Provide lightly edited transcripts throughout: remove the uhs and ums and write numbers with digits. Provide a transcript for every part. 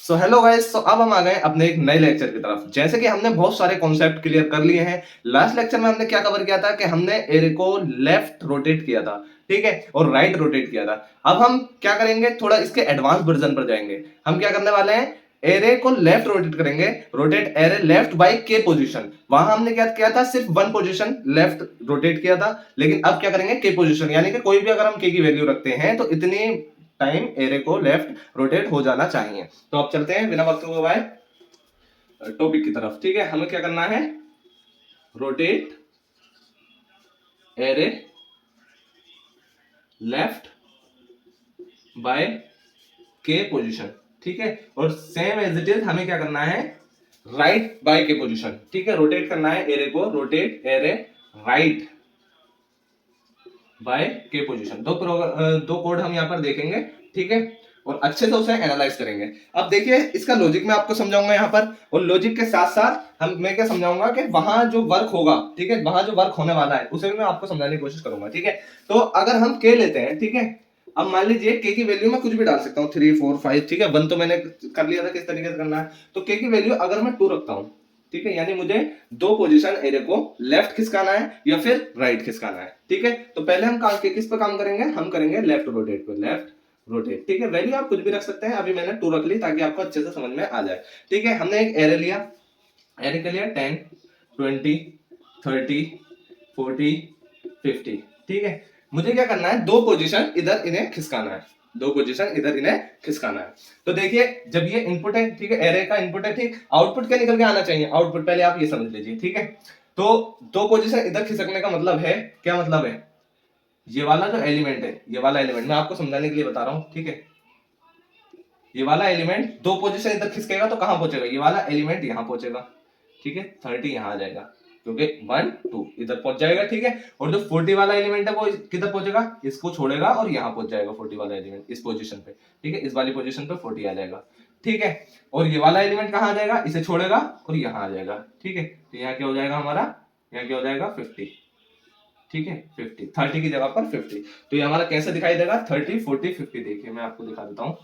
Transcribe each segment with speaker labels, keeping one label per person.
Speaker 1: So hello guys, तो अब हम आ गए अपने एक नए लेक्चर की तरफ। जैसे कि हमने बहुत सारे कॉन्सेप्ट क्लियर कर लिए हैं। लास्ट लेक्चर में हमने क्या कवर किया था कि हमने एरे को लेफ्ट रोटेट किया था, ठीक है, और राइट रोटेट किया था। अब हम क्या करेंगे, थोड़ा इसके एडवांस वर्जन पर जाएंगे। हम क्या करने वाले हैं, एरे को लेफ्ट रोटेट करेंगे। रोटेट एरे लेफ्ट बाय के पोजीशन। वहां हमने क्या किया था, सिर्फ वन पोजीशन लेफ्ट रोटेट किया था, लेकिन अब क्या करेंगे, के पोजीशन, यानी कि कोई भी अगर हम के की वैल्यू रखते हैं तो इतनी टाइम एरे को लेफ्ट रोटेट हो जाना चाहिए। तो अब चलते हैं बिना वक्त गवाए टॉपिक की तरफ। ठीक है, हमें क्या करना है, रोटेट एरे लेफ्ट बाय के पोजीशन। ठीक है, और सेम एज इट इज हमें क्या करना है, राइट बाय के पोजीशन। ठीक है, रोटेट करना है एरे को, रोटेट एरे राइट बाय के पोजीशन। दो कोड हम यहाँ पर देखेंगे, ठीक है, और अच्छे से उसे एनालाइज करेंगे। अब देखिए, इसका लॉजिक मैं आपको समझाऊंगा यहाँ पर, और लॉजिक के साथ साथ मैं क्या समझाऊंगा कि वहां जो वर्क होगा, ठीक है, वहां जो वर्क होने वाला है उसे भी मैं आपको समझाने की कोशिश करूंगा। ठीक है, तो अगर हम के लेते हैं, ठीक है, अब मान लीजिए के की वैल्यू मैं कुछ भी डाल सकता हूँ, 3 4 5, ठीक है, 1 तो मैंने कर लिया था किस तरीके से करना है। तो के की वैल्यू अगर मैं 2 रखता हूँ, ठीक है, यानी मुझे दो पोजीशन एरे को लेफ्ट खिसकाना है या फिर राइट खिसकाना है। ठीक है, तो पहले हम किस पे काम करेंगे, हम करेंगे लेफ्ट रोटेट पे, लेफ्ट रोटेट। ठीक है, वैल्यू आप कुछ भी रख सकते हैं, अभी मैंने 2 रख ली ताकि आपको अच्छे से समझ में आ जाए। ठीक है, हमने एक एरे लिया, एरे के लिए 10 20 30 40 50। ठीक है, मुझे क्या करना है, दो पोजीशन इधर इन्हें खिसकाना है, दो पोजीशन इधर इन्हें खिसकाना है। तो देखिए, जब ये इनपुट है, ठीक है, एरे का इनपुट है, ठीक, आउटपुट क्या निकल के आना चाहिए, आउटपुट पहले आप ये समझ लीजिए। ठीक है, तो दो पोजीशन इधर खिसकने का मतलब है, क्या मतलब है, ये वाला जो एलिमेंट है, ये वाला एलिमेंट मैं आपको समझाने के लिए बता रहा हूं। ठीक है, ये वाला एलिमेंट दो पोजीशन इधर खिसकेगा तो कहां पहुंचेगा, ये वाला एलिमेंट यहां पहुंचेगा। ठीक है, 30 यहां आ जाएगा, क्योंकि 1 2 इधर पहुंच जाएगा। ठीक है, और जो 40 वाला एलिमेंट है वो किधर पहुंचेगा, इसको छोड़ेगा और यहां पहुंच जाएगा 40 वाला एलिमेंट इस पोजीशन पे। ठीक है, इस वाली पोजीशन पे 40 आ जाएगा। ठीक है, और ये वाला एलिमेंट कहां आ जाएगा, इसे छोड़ेगा और यहां आ जाएगा। ठीक है, तो यहाँ क्या हो जाएगा हमारा, यहाँ क्या हो जाएगा 50। ठीक है, 50, 30 की जगह पर 50। तो ये हमारा कैसे दिखाई देगा, 30 40 50। देखिए मैं आपको दिखा देता हूँ,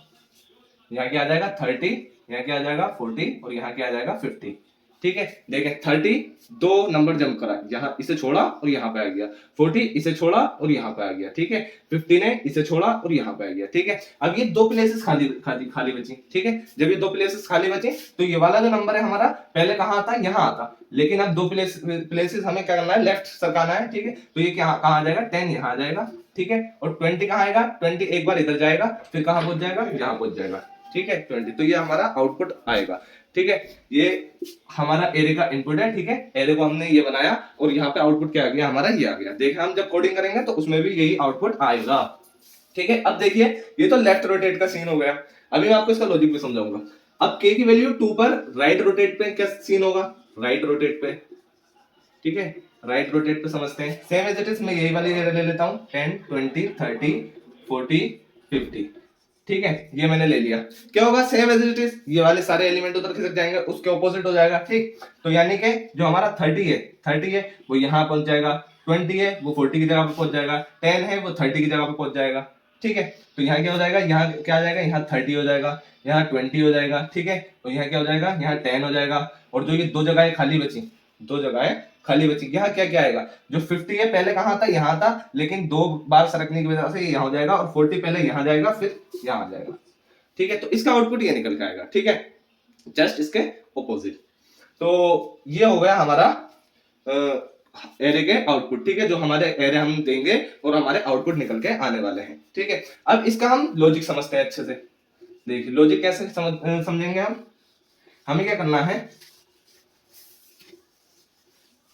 Speaker 1: यहाँ क्या आ जाएगा 30, यहाँ क्या आ जाएगा 40 और यहाँ क्या आ जाएगा 50। ठीक है, देखें 30 दो नंबर जंप करा, यहाँ इसे छोड़ा और यहाँ पे आ गया, 40 इसे छोड़ा और यहाँ पे आ गया। ठीक है, 50 ने इसे छोड़ा और यहाँ पे आ गया। ठीक है, अब ये दो प्लेसेस खाली खाली खाली बची। ठीक है, जब ये दो प्लेसेस खाली बचे तो ये वाला जो नंबर है हमारा पहले कहाँ आता, यहाँ आता, लेकिन अब दो प्लेसेस हमें क्या करना है, लेफ्ट सरकाना है। ठीक है, तो ये क्या कहाँ आ जाएगा, 10 यहाँ आ जाएगा। ठीक है, और 20 कहाँ आएगा, 20 एक बार इधर जाएगा फिर कहाँ पहुंच जाएगा, यहाँ पहुंच जाएगा। ठीक है, 20, तो ये हमारा आउटपुट आएगा। ठीक है, ये हमारा एरे का इनपुट है। ठीक है, एरे को हमने ये बनाया और यहाँ पे आउटपुट क्या आ गया हमारा, ये आ गया। देखिए, हम जब कोडिंग करेंगे तो उसमें भी यही आउटपुट आएगा। ठीक है, अब देखिए, ये तो लेफ्ट रोटेट का सीन हो गया। अभी मैं आपको इसका लॉजिक भी समझाऊंगा। अब के की वैल्यू 2 पर राइट रोटेट पे क्या सीन होगा, राइट रोटेट पे। ठीक है, राइट रोटेट पे समझते हैं, सेम एज इट इज मैं यही वाली एरे ले लेता हूँ, 10 20 30 40 50। ठीक है, ये मैंने ले लिया, क्या होगा, सेम एज इट इज, ये वाले सारे एलिमेंट उधर खिसक जाएंगे, उसके ऑपोजिट हो जाएगा। ठीक, तो यानी कि जो हमारा 30 है वो यहाँ पहुंच जाएगा, 20 है वो 40 की जगह पे पहुंच जाएगा, 10 है वो 30 की जगह पे पहुंच जाएगा। ठीक है, तो यहाँ क्या हो जाएगा, यहाँ क्या आ जाएगा, यहाँ 30 हो जाएगा, यहाँ 20 हो जाएगा। ठीक है, तो यहाँ क्या हो जाएगा, यहाँ 10 हो जाएगा, और जो ये दो जगह खाली बची, दो जगह खाली बची, यहाँ क्या क्या आएगा, जो 50 है पहले कहाँ था, यहाँ था, लेकिन दो बार सरकने की वजह से ये यहाँ हो जाएगा, और 40 पहले यहाँ जाएगा फिर यहाँ आ जाएगा। ठीक है, तो इसका आउटपुट ये निकल के आएगा। ठीक है, जस्ट इसके ऑपोजिट। तो ये हो गया हमारा एरे के आउटपुट। ठीक है, जो हमारे एरे हम देंगे और हमारे आउटपुट निकल के आने वाले हैं। ठीक है, अब इसका हम लॉजिक समझते हैं अच्छे से। देखिए लॉजिक कैसे समझेंगे हम, हमें क्या करना है,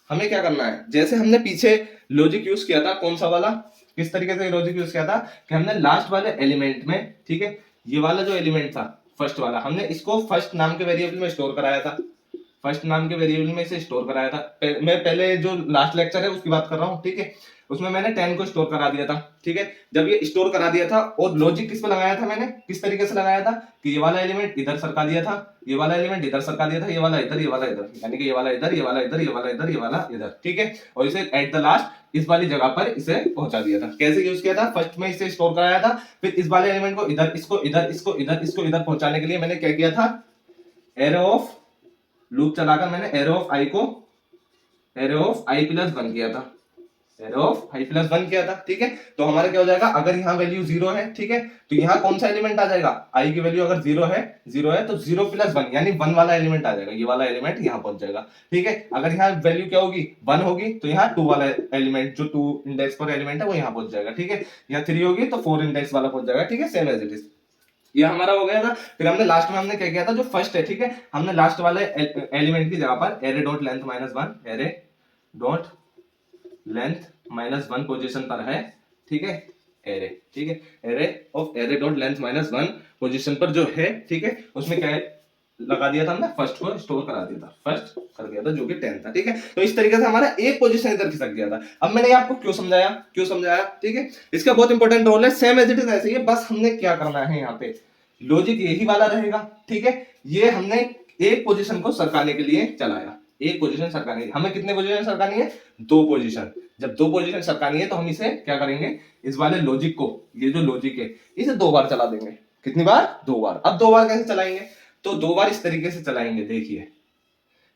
Speaker 1: हमें क्या करना है, जैसे हमने पीछे लॉजिक यूज किया था, कौन सा वाला, किस तरीके से लॉजिक यूज किया था कि हमने लास्ट वाले एलिमेंट में, ठीक है, ये वाला जो एलिमेंट था फर्स्ट वाला, हमने इसको फर्स्ट नाम के वेरिएबल में स्टोर कराया था, फर्स्ट नाम के वेरिएबल में इसे स्टोर कराया था। मैं पहले जो लास्ट लेक्चर है उसकी बात कर रहा हूँ। ठीक है, उसमें मैंने 10 को स्टोर करा दिया था। ठीक है, जब ये स्टोर करा दिया था, और लॉजिक किस पे लगाया था मैंने, किस तरीके से लगाया था कि ये वाला एलिमेंट इधर सरका दिया था, ये वाला एलिमेंट इधर सरका दिया था, ये वाला इधर, ये वाला इधर, यानी कि ये वाला इधर, ये वाला इधर, ये वाला इधर, ये वाला इधर। ठीक है, और इसे एट द लास्ट इस वाली जगह पर इसे पहुंचा दिया था। कैसे यूज किया था? फर्स्ट में इसे स्टोर कराया था, फिर इस वाले एलिमेंट को इधर, इसको इधर, इसको इधर, इसको इधर पहुंचाने के लिए मैंने क्या किया था? एरो ऑफ लूप चलाकर मैंने एरो ऑफ आई को arrow of i plus one किया था, arrow of i plus one किया था। ठीक है, तो हमारा क्या हो जाएगा? अगर यहाँ वैल्यू जीरो है, ठीक है, तो यहाँ कौन सा एलिमेंट आ जाएगा? आई की वैल्यू अगर जीरो है तो जीरो प्लस वन यानी वन वाला एलिमेंट आ जाएगा, ये वाला एलिमेंट यहाँ पहुंच जाएगा। ठीक है, अगर यहाँ वैल्यू क्या होगी? वन होगी, तो यहाँ टू वाला एलिमेंट जो टू इंडेक्स पर एलिमेंट है वो यहाँ पहुंच जाएगा। ठीक है, यहाँ थ्री होगी तो फोर इंडेक्स वाला पहुंच जाएगा। ठीक है, सेम एज इट इज ये हमारा हो गया था। फिर हमने लास्ट में हमने क्या किया था? जो फर्स्ट है, ठीक है, हमने लास्ट वाले एलिमेंट की जगह पर array dot length minus one, array dot length minus one position पर है। ठीक है, एरे, ठीक है, array of array dot length minus one position पर जो है, ठीक है, उसमें क्या है लगा दिया था हमने? फर्स्ट को स्टोर करा दिया था, फर्स्ट कर दिया था जो कि 10 था। ठीक है, तो इस तरीके से हमारा एक पोजीशन इधर खिसक गया था। अब मैंने आपको क्यों समझाया? ठीक है, इसका बहुत इंपॉर्टेंट रोल है, सेम एज इट इज ऐसे ही है, बस हमने क्या करना है यहाँ पे? लॉजिक यही वाला रहेगा। ठीक है, ये हमने एक पोजीशन को सरकाने के लिए चलाया, एक पोजीशन सरकानी है। हमें कितने पोजीशन सरकानी है? दो पोजीशन। जब दो पोजीशन सरकानी है तो हम इसे क्या करेंगे? इस वाले लॉजिक को, ये जो लॉजिक है, इसे दो बार चला देंगे। कितनी बार? दो बार। अब दो बार कैसे चलाएंगे? तो दो बार इस तरीके से चलाएंगे। देखिए,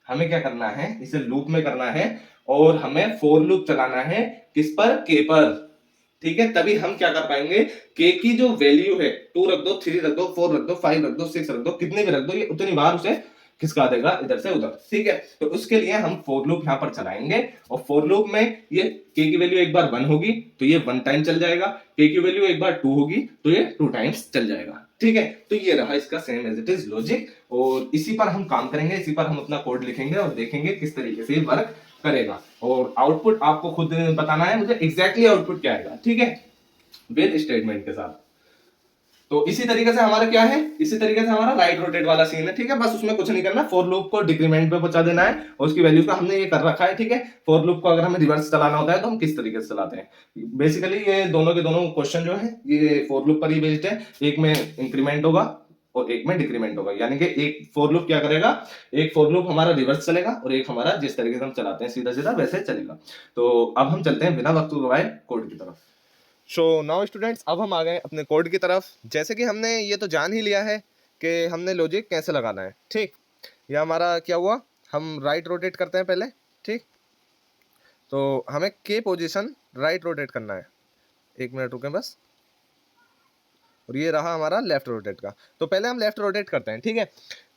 Speaker 1: हमें क्या करना है? इसे लूप में करना है और हमें फोर लूप चलाना है। किस पर? के पर। ठीक है, तभी हम क्या कर पाएंगे? के की जो वैल्यू है, टू रख दो, थ्री रख दो, फोर रख दो, फाइव रख दो, सिक्स रख दो, कितने भी रख दो, ये उतनी बार उसे खिसका देगा इधर से उधर। ठीक है, तो उसके लिए हम फोर लूप यहां पर चलाएंगे और फोर लूप में ये के की वैल्यू एक बार वन होगी तो ये वन टाइम चल जाएगा, के की वैल्यू एक बार टू होगी तो ये टू टाइम्स चल जाएगा। ठीक है, तो ये रहा इसका same as it is logic और इसी पर हम काम करेंगे, इसी पर हम अपना कोड लिखेंगे और देखेंगे किस तरीके से ये वर्क करेगा। और आउटपुट आपको खुद बताना है मुझे एग्जैक्टली आउटपुट क्या आएगा। ठीक है, विद स्टेटमेंट के साथ। तो इसी तरीके से हमारा क्या है? इसी तरीके से हमारा राइट रोटेट वाला सीन है। ठीक है, बस उसमें कुछ नहीं करना, फॉर लूप को डिक्रीमेंट पे पहुंचा देना है और उसकी वैल्यू का हमने ये कर रखा है। ठीक है, फॉर लूप को अगर हमें रिवर्स चलाना होता है तो हम किस तरीके से चलाते हैं? बेसिकली ये दोनों के दोनों क्वेश्चन जो है ये फॉर लूप पर ही बेस्ड है। एक में इंक्रीमेंट होगा और एक में डिक्रीमेंट होगा, यानी कि एक फॉर लूप क्या करेगा? एक फॉर लूप हमारा रिवर्स चलेगा और एक हमारा जिस तरीके से हम चलाते हैं सीधा सीधा वैसे चलेगा। तो अब हम चलते हैं बिना वक्त गवाए कोड की तरफ। सो नाउ स्टूडेंट्स, अब हम आ गए अपने कोड की तरफ। जैसे कि हमने ये तो जान ही लिया है कि हमने लॉजिक कैसे लगाना है। ठीक, ये हमारा क्या हुआ? हम राइट रोटेट करते हैं पहले। ठीक, तो हमें के पोजीशन राइट रोटेट करना है। एक मिनट रुकें बस। और ये रहा हमारा लेफ्ट रोटेट का। तो पहले हम लेफ्ट रोटेट करते हैं। ठीक है,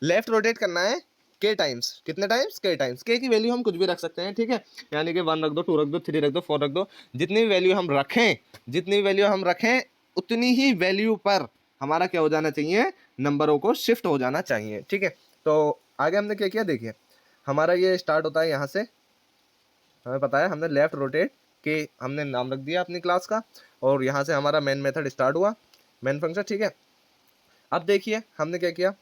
Speaker 1: लेफ्ट रोटेट करना है के टाइम्स। कितने टाइम्स? के टाइम्स। के की वैल्यू हम कुछ भी रख सकते हैं। ठीक है, यानी कि वन रख दो, टू रख दो, थ्री रख दो, फोर रख दो, जितनी भी वैल्यू हम रखें उतनी ही वैल्यू पर हमारा क्या हो जाना चाहिए? नंबरों को शिफ्ट हो जाना चाहिए। ठीक है, तो आगे हमने क्या किया? देखिए, हमारा ये स्टार्ट होता है यहाँ से, हमें पता है हमने लेफ्ट रोटेट के हमने नाम रख दिया अपनी क्लास का और यहाँ से हमारा मेन मेथड स्टार्ट हुआ, मेन फंक्शन। ठीक है, अब देखिए हमने क्या किया?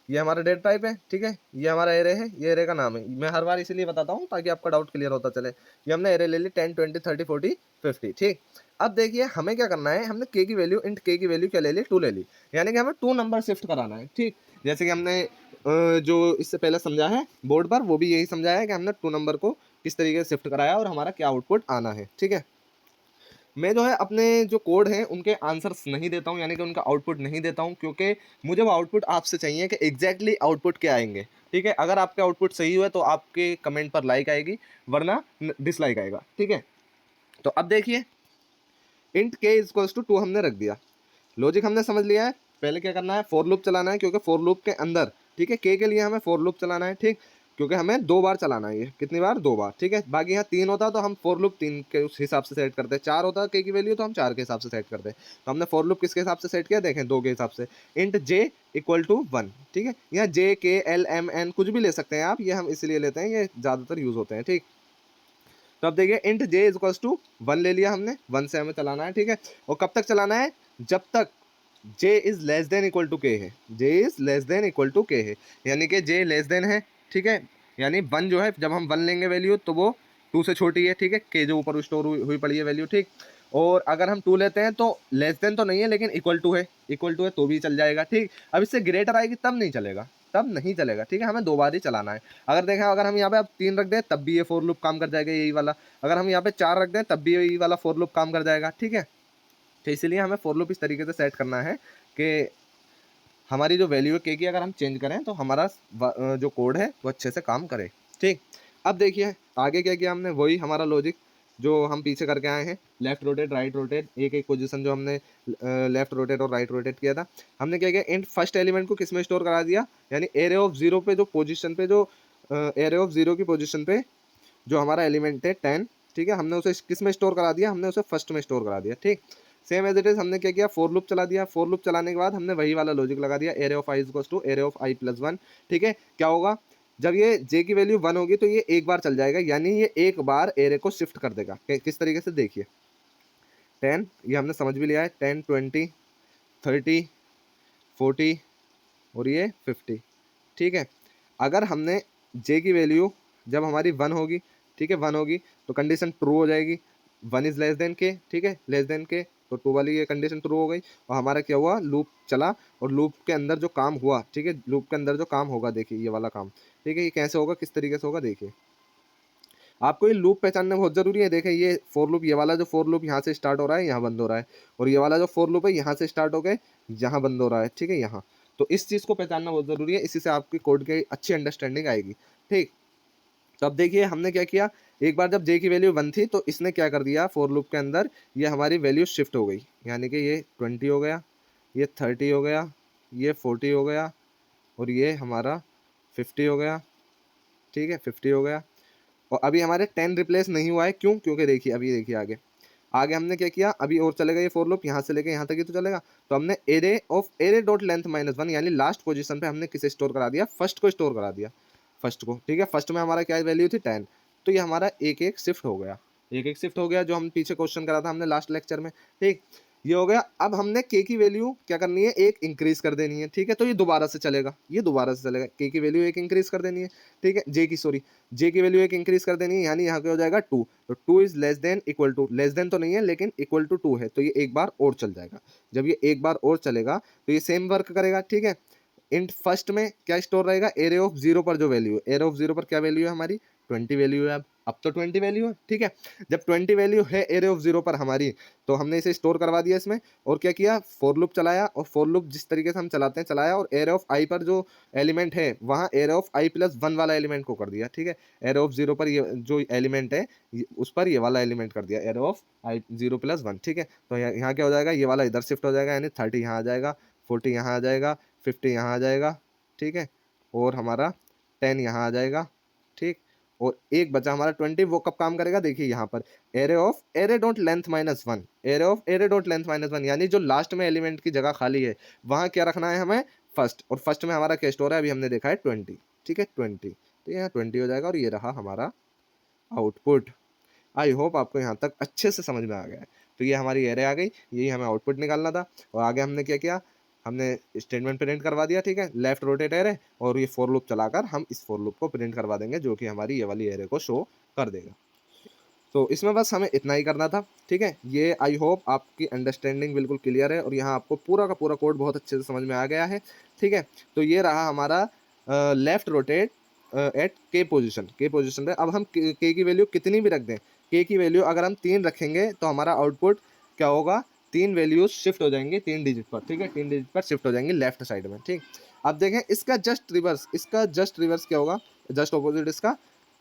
Speaker 1: ये हमारा डेटा टाइप है। ठीक है, ये हमारा एरे है, ये एरे का नाम है। मैं हर बार इसीलिए बताता हूँ ताकि आपका डाउट क्लियर होता चले। ये हमने एरे ले ली 10 20 30 40 50। ठीक, अब देखिए हमें क्या करना है? हमने के की वैल्यू, इंट के की वैल्यू क्या ले ली? 2 ले ली, यानी कि हमें 2 नंबर शिफ्ट कराना है। ठीक, जैसे कि हमने जो इससे पहले समझा है बोर्ड पर, वो भी यही समझाया है कि हमने 2 नंबर को किस तरीके से शिफ्ट कराया और हमारा क्या आउटपुट आना है। ठीक है, मैं जो है अपने जो कोड हैं उनके आंसर्स नहीं देता हूँ, यानी कि उनका आउटपुट नहीं देता हूँ, क्योंकि मुझे वो आउटपुट आपसे चाहिए कि एग्जैक्टली आउटपुट क्या आएंगे। ठीक है, अगर आपके आउटपुट सही हुए तो आपके कमेंट पर लाइक आएगी, वरना डिसलाइक आएगा। ठीक है, तो अब देखिए इंट के इक्वल्स टू 2 हमने रख दिया। लॉजिक हमने समझ लिया है। पहले क्या करना है? फॉर लूप चलाना है, क्योंकि फॉर लूप के अंदर, ठीक है, के लिए हमें फॉर लूप चलाना है। ठीक, क्योंकि हमें 2 बार चलाना है। ये कितनी बार? 2 बार। ठीक है, बाकी यहाँ 3 होता तो हम फॉर लूप 3 के उस हिसाब से सेट करते हैं। 4 होता के की वैल्यू तो हम 4 के हिसाब से सेट करते हैं। तो हमने फॉर लूप किसके हिसाब से सेट किया? देखें, 2 के हिसाब से। Int j equal to 1। ठीक है, यहाँ जे के एल एम एन कुछ भी ले सकते हैं आप, ये हम इसलिए लेते हैं, ये ज़्यादातर यूज़ होते हैं। ठीक, तो अब देखिए इंट जे इक्वल्स टू 1 ले लिया हमने, 1 से हमें चलाना है। ठीक है, और कब तक चलाना है? जब तक J is less than equal to K है। J is less than equal to K है, यानी कि जे लेस देन है। ठीक है, यानी 1 जो है, जब हम 1 लेंगे वैल्यू तो वो 2 से छोटी है। ठीक है, के जो ऊपर स्टोर हुई पड़ी है वैल्यू। ठीक, और अगर हम 2 लेते हैं तो लेस देन तो नहीं है लेकिन इक्वल टू है, तो भी चल जाएगा। ठीक, अब इससे ग्रेटर आएगी तब नहीं चलेगा। तब नहीं चलेगा, ठीक है, हमें 2 बार ही चलाना है। अगर देखें, अगर हम यहाँ पे अब 3 रख दें तब भी ये फॉर लूप काम कर जाएगा यही वाला, अगर हम यहाँ पे 4 रख दें तब भी यही वाला फॉर लूप काम कर जाएगा, ठीक है। तो इसलिए हमें फॉर लूप इस तरीके से सेट करना है कि हमारी जो वैल्यू है के की अगर हम चेंज करें तो हमारा जो कोड है वो अच्छे से काम करे, ठीक। अब देखिए आगे क्या किया हमने, वही हमारा लॉजिक जो हम पीछे करके आए हैं, लेफ्ट रोटेट राइट रोटेट, एक एक पोजीशन जो हमने लेफ्ट रोटेट और राइट रोटेट किया था, हमने क्या किया, इंट फर्स्ट एलिमेंट को किस में स्टोर करा दिया, यानी एरे ऑफ जीरो पे जो पोजीशन पे जो एरे ऑफ जीरो की पोजीशन पे जो हमारा एलिमेंट है 10, ठीक है, हमने उसे किस में स्टोर करा दिया, हमने उसे फर्स्ट में स्टोर करा दिया, ठीक। सेम एज इट इज हमने क्या किया, फॉर लूप चला दिया, फॉर लूप चलाने के बाद हमने वही वाला लॉजिक लगा दिया, array of i equals to array of i plus 1, ठीक है। क्या होगा, जब ये जे की वैल्यू 1 होगी तो ये एक बार चल जाएगा, यानी ये एक बार एरे को शिफ्ट कर देगा। किस तरीके से, देखिए 10, ये हमने समझ भी लिया है, 10 20 30 40 और ये 50, ठीक है। अगर हमने जे की वैल्यू जब हमारी 1 होगी, ठीक है, 1 होगी तो कंडीशन ट्रू हो जाएगी, 1 इज लेस देन के, ठीक है, लेस देन के, तो 2 वाली ये कंडीशन ट्रू हो गई और हमारा क्या हुआ, लूप चला और लूप के अंदर जो काम हुआ, ठीक है, लूप के अंदर जो काम होगा, देखिए ये वाला काम, ठीक है, ये कैसे होगा, किस तरीके से होगा, देखिए आपको ये लूप पहचानना बहुत ज़रूरी है। देखें ये फोर लूप, ये वाला जो फोर लूप यहाँ से स्टार्ट हो रहा है यहाँ बंद हो रहा है, और ये वाला जो फोर लूप है यहाँ से स्टार्ट हो गए यहाँ बंद हो रहा है, ठीक है, यहाँ। तो इस चीज़ को पहचानना बहुत ज़रूरी है, इसी से आपकी कोड की अच्छी अंडरस्टैंडिंग आएगी, ठीक। तो अब देखिए हमने क्या किया, एक बार जब जे की वैल्यू 1 थी तो इसने क्या कर दिया, फोर लूप के अंदर ये हमारी वैल्यू शिफ्ट हो गई, यानी कि ये 20 हो गया, ये 30 हो गया, ये 40 हो गया और ये हमारा 50 हो गया, ठीक है, 50 हो गया। और अभी हमारे 10 रिप्लेस नहीं हुआ है, क्यों, क्योंकि देखिए अभी देखिए आगे आगे हमने क्या किया, अभी और चलेगा ये फोर लूप यहाँ से लेके यहाँ तक ही तो चलेगा, तो हमने array of array dot length -1 यानी लास्ट पोजीशन पे हमने किसे स्टोर करा दिया, फर्स्ट को स्टोर करा दिया, फर्स्ट को, ठीक है। फर्स्ट में हमारा क्या वैल्यू थी 10, तो ये हमारा एक एक शिफ्ट हो गया, एक एक शिफ्ट हो गया, जो हम पीछे क्वेश्चन करा था हमने लास्ट लेक्चर में, ठीक। ये हो गया। अब हमने के की वैल्यू क्या करनी है, एक इंक्रीज कर देनी है, ठीक है, तो ये दोबारा से चलेगा, ये दोबारा से चलेगा, के की वैल्यू एक इंक्रीज कर देनी है, ठीक है, जे की सॉरी जे की वैल्यू एक इंक्रीज कर देनी है, यानी यहाँ क्या हो जाएगा 2, तो 2 is less than equal to, less than तो नहीं है लेकिन इक्वल टू 2 है, तो ये एक बार और चल जाएगा। जब ये एक बार और चलेगा तो ये सेम वर्क करेगा, ठीक है। इंट फर्स्ट में क्या स्टोर रहेगा, एरे ऑफ जीरो पर जो वैल्यू है, एरे ऑफ जीरो पर क्या वैल्यू है हमारी 20 वैल्यू है, अब तो 20 वैल्यू है, ठीक है। जब 20 वैल्यू है एरे ऑफ जीरो पर हमारी, तो हमने इसे स्टोर करवा दिया इसमें, और क्या किया, फॉर लूप चलाया, और फॉर लूप जिस तरीके से हम चलाते हैं चलाया, और एरे ऑफ आई पर जो एलिमेंट है वहाँ एरे ऑफ आई प्लस 1 वाला एलिमेंट को कर दिया, ठीक है। एरे ऑफ जीरो पर ये जो एलिमेंट है उस पर ये वाला एलिमेंट कर दिया, एरे ऑफ आई 0 + 1, ठीक है। तो यहाँ क्या हो जाएगा, ये वाला इधर शिफ्ट हो जाएगा, यानी 30 यहाँ आ जाएगा, 40 यहाँ आ जाएगा, 50 यहाँ आ जाएगा, ठीक है, और हमारा 10 यहाँ आ जाएगा, ठीक। और एक बचा हमारा 20, वो कब काम करेगा, देखिए यहाँ पर array of array dot length -1, array of array dot length -1 यानी जो लास्ट में एलिमेंट की जगह खाली है वहाँ क्या रखना है हमें, फर्स्ट, और फर्स्ट में हमारा क्या स्टोर है, अभी हमने देखा है 20, ठीक है, 20, तो यहाँ 20 हो जाएगा, और ये रहा हमारा आउटपुट। आई होप आपको यहाँ तक अच्छे से समझ में आ गया है। तो ये हमारी एरे आ गई, यही हमें आउटपुट निकालना था, और आगे हमने क्या किया, हमने स्टेटमेंट प्रिंट करवा दिया, ठीक है, लेफ्ट रोटेट एरे, और ये फॉर लूप चलाकर हम इस फॉर लूप को प्रिंट करवा देंगे, जो कि हमारी ये वाली एरे को शो कर देगा। तो इसमें बस हमें इतना ही करना था, ठीक है। ये आई होप आपकी अंडरस्टैंडिंग बिल्कुल क्लियर है, और यहाँ आपको पूरा का पूरा कोड बहुत अच्छे से समझ में आ गया है, ठीक है। तो ये रहा हमारा लेफ्ट रोटेट एट के पोजिशन पे। अब हम के की वैल्यू कितनी भी रख दें, के की वैल्यू अगर हम 3 रखेंगे तो हमारा आउटपुट क्या होगा, 3 वैल्यूज शिफ्ट हो जाएंगे 3 डिजिट पर, ठीक है, 3 डिजिट पर शिफ्ट हो जाएंगे लेफ्ट साइड में, ठीक। अब देखें इसका जस्ट रिवर्स क्या होगा, जस्ट ऑपोजिट इसका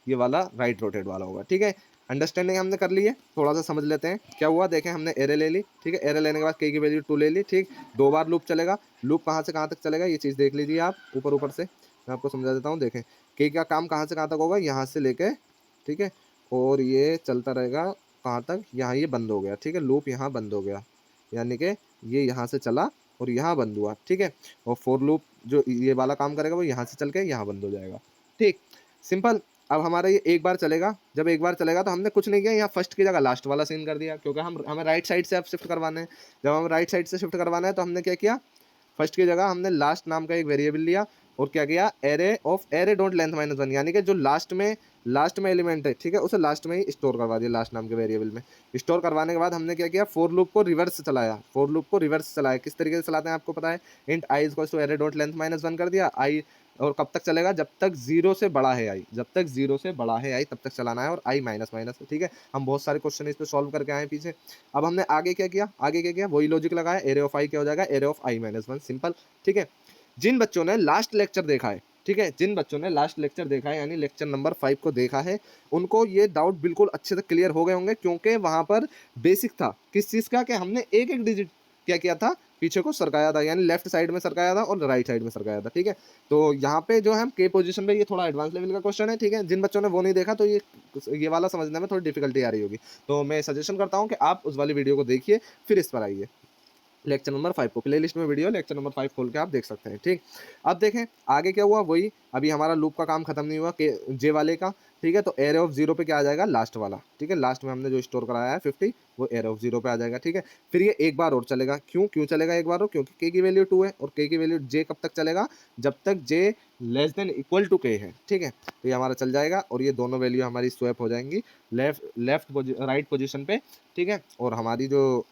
Speaker 1: ये वाला राइट रोटेट वाला होगा, ठीक है। अंडरस्टैंडिंग हमने कर ली है, थोड़ा सा समझ लेते हैं क्या हुआ। देखें हमने एरे ले ली, ठीक है, एरे लेने के बाद के की वैल्यू 2 ले ली, ठीक। 2 बार लूप चलेगा, लूप कहाँ से कहाँ तक चलेगा ये चीज़ देख लीजिए आप, ऊपर से मैं आपको समझा देता हूँ। देखें के का काम कहाँ से कहाँ तक होगा, यहाँ से लेके, ठीक है, और ये चलता रहेगा कहाँ तक, यहाँ ये बंद हो गया, ठीक है, लूप यहाँ बंद हो गया, यानी कि ये यहाँ से चला और यहाँ बंद हुआ, ठीक है। और फोर लूप जो ये वाला काम करेगा वो यहाँ से चल के यहाँ बंद हो जाएगा, ठीक, सिंपल। अब हमारा ये एक बार चलेगा, जब एक बार चलेगा तो हमने कुछ नहीं किया, यहाँ फर्स्ट की जगह लास्ट वाला सीन कर दिया, क्योंकि हमें राइट साइड से अब शिफ्ट करवाना है। जब हम राइट साइड से शिफ्ट करवाना है तो हमने क्या किया, फर्स्ट की जगह हमने लास्ट नाम का एक वेरिएबल लिया, और क्या किया, array of array dot length -1 यानी कि जो लास्ट में एलिमेंट है, ठीक है, उसे लास्ट में ही स्टोर करवा दिया, लास्ट नाम के वेरिएबल में स्टोर करवाने के बाद हमने क्या किया, फॉर लूप को रिवर्स चलाया। किस तरीके से चलाते हैं आपको पता है, int i equals to array dot length -1 कर दिया, आई और कब तक चलेगा, जब तक 0 से बड़ा है आई, जब तक 0 से बड़ा है आई तब तक चलाना है, और आई माइनस माइनस है, ठीक है। हम बहुत सारे क्वेश्चन इस पे सॉल्व करके आए पीछे। अब हमने आगे क्या किया, आगे क्या किया, वही लॉजिक लगाया, एरे ऑफ आई क्या हो जाएगा, array of I minus 1, simple, ठीक है। जिन बच्चों ने लास्ट लेक्चर देखा है, ठीक है, जिन बच्चों ने लास्ट लेक्चर देखा है यानी लेक्चर नंबर 5 को देखा है, उनको ये डाउट बिल्कुल अच्छे से क्लियर हो गए होंगे, क्योंकि वहां पर बेसिक था किस चीज का, कि हमने एक एक डिजिट क्या किया था, पीछे को सरकाया था, यानी लेफ्ट साइड में सरकाया था और राइट साइड में सरकाया था, ठीक है। तो यहाँ पे जो है हम के पोजीशन पे, ये थोड़ा एडवांस लेवल का क्वेश्चन है, ठीक है। जिन बच्चों ने वो नहीं देखा तो ये वाला समझने में थोड़ी डिफिकल्टी आ रही होगी, तो मैं सजेशन करता हूँ कि आप उस वाली वीडियो को देखिए फिर इस पर आइए। लेक्चर नंबर 5 को प्ले लिस्ट में वीडियो लेक्चर नंबर 5 खोल के आप देख सकते हैं, ठीक। अब देखें आगे क्या हुआ, वही अभी हमारा लूप का काम खत्म नहीं हुआ के जे वाले का, ठीक है। तो एरे ऑफ 0 पे क्या आ जाएगा, लास्ट वाला, ठीक है। लास्ट में हमने जो स्टोर कराया है 50, वो एरे ऑफ 0 पे आ जाएगा, ठीक है। फिर ये एक बार और चलेगा, क्यों चलेगा एक बार और, क्योंकि के की वैल्यू 2 है, और के की वैल्यू जे कब तक चलेगा, जब तक जे less than equal to K है, ठीक है। तो ये हमारा चल जाएगा, और ये दोनों वैल्यू हमारी स्वैप हो जाएंगी लेफ्ट राइट पोजिशन पे, ठीक है। और हमारी जो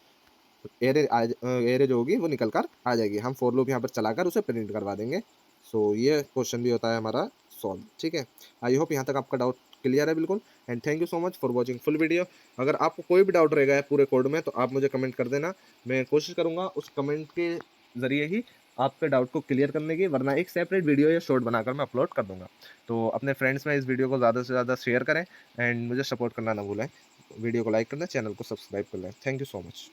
Speaker 1: एरे जो होगी वो निकल कर आ जाएगी, हम फॉर लूप यहाँ पर चलाकर उसे प्रिंट करवा देंगे। सो ये क्वेश्चन भी होता है हमारा सॉल्व, ठीक है। आई होप यहाँ तक आपका डाउट क्लियर है बिल्कुल, and thank you so much for watching full video. अगर आपको कोई भी डाउट रहेगा पूरे कोड में तो आप मुझे कमेंट कर देना, मैं कोशिश करूँगा उस कमेंट के ज़रिए ही आपके डाउट को क्लियर करने की, वरना एक सेपरेट वीडियो या शॉर्ट बनाकर मैं अपलोड कर दूंगा। तो अपने फ्रेंड्स में इस वीडियो को ज़्यादा से ज़्यादा शेयर करें, एंड मुझे सपोर्ट करना ना भूलें, वीडियो को लाइक करना, चैनल को सब्सक्राइब कर लें। Thank you so much.